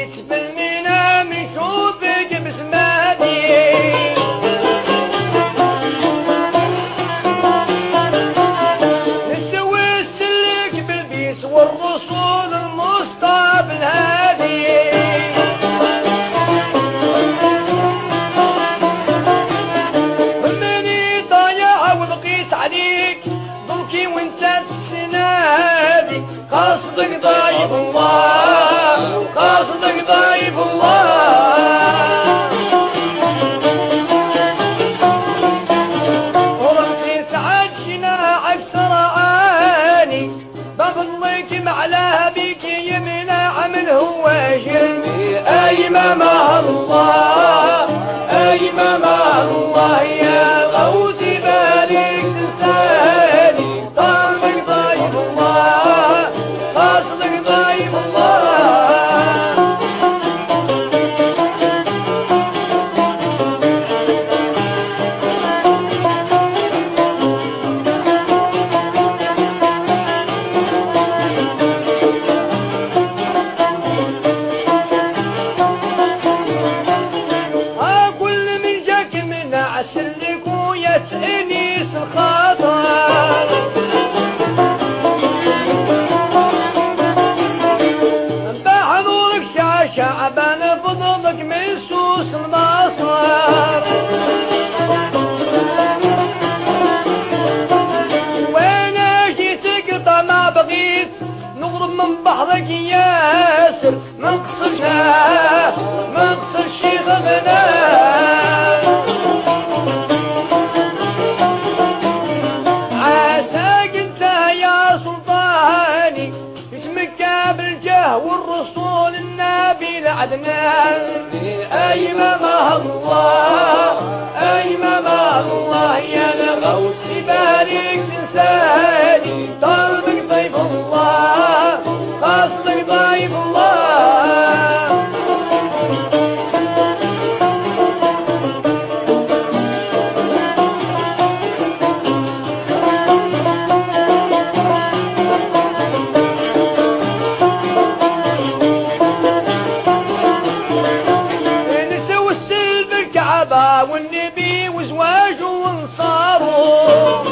بقيت بالمنام نشوفك بسمادي نسوي السلك بالبيس والرسول المصطفى الهادي مني ضايع وبقيت عليك ضمكي وانت تسنادي قصدك ضايب الله قصدك ضايب الله ورمسيت عجنا عكسر عاني بفضلك معلاها بك يمنع من هو جنبي اي ماما الله اي ماما الله يا غوثي بالك تنساني ضربك ضايب الله قصدك ضايب الله كل من جاك من عسلك ويسألني الخطر بحضورك شعبان فضلك مسوس المصر وانا جيتك ما بغيت نغرب من بحرك ياسر ما نقصرش غبنا عساك انت يا سلطاني اسمك بالجاه والرسول النبي العدنان اي ماما الله اي ماما الله يا الغوث بارك تنساني ضربك ضيف الله قصدك ضيف الله نسوي السلب الكعبة والنبي وزواجه وانصاره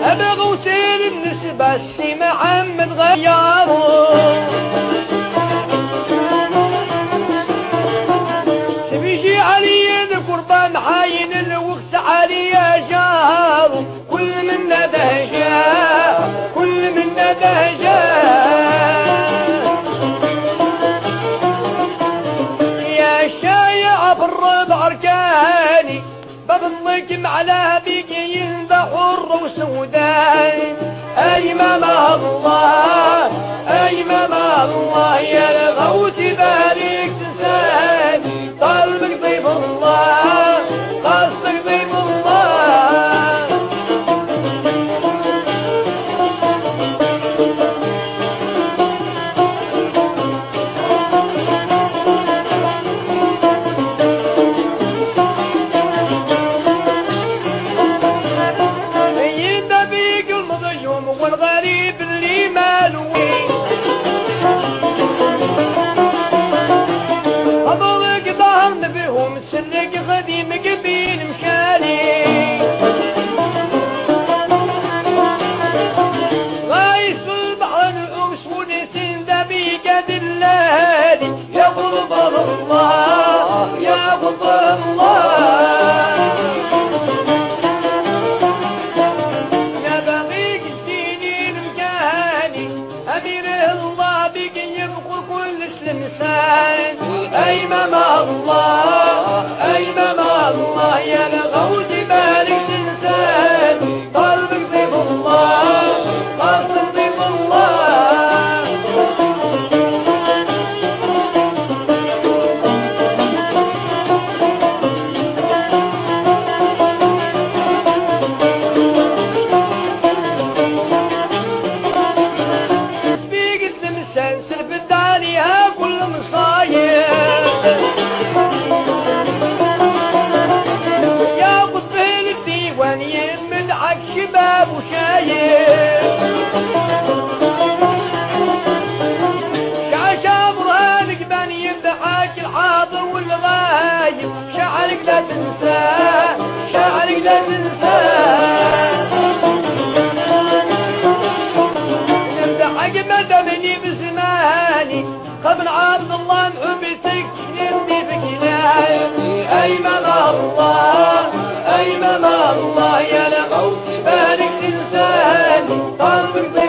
أبغوا سير النسبة السي محمد غياره تبيجي علي القربان حاين الوقت علي جاره كل منا دهجا كل منا دهجا يا شايع بالربع اركاني بفضلك معلا بيك ينبح الروس سودان اي ماما الله اي ماما الله يا الغوث بارك تنساني طلبك ضيف الله قصدك ضيف الله والغريب اللي مالوي أضلك ظهرنا بهم سلك غديم قبيل مشالي غايس في البحر الأمس ونسين دبيقة الليالي يا غضب الله يا غضب الله أمير الله بقي يبقى كل سلمسان أي ماما الله أي ماما الله يا الغوث بارك تنسان قلبك ضيف الله قصدك ضيف الله تنساه شعرك لا تنساه نمدحك مدامني بزماني قبل عبد الله محبتك نمدي بكلامي أيمن الله أيمن الله يا لغوص بالك تنساني طالبك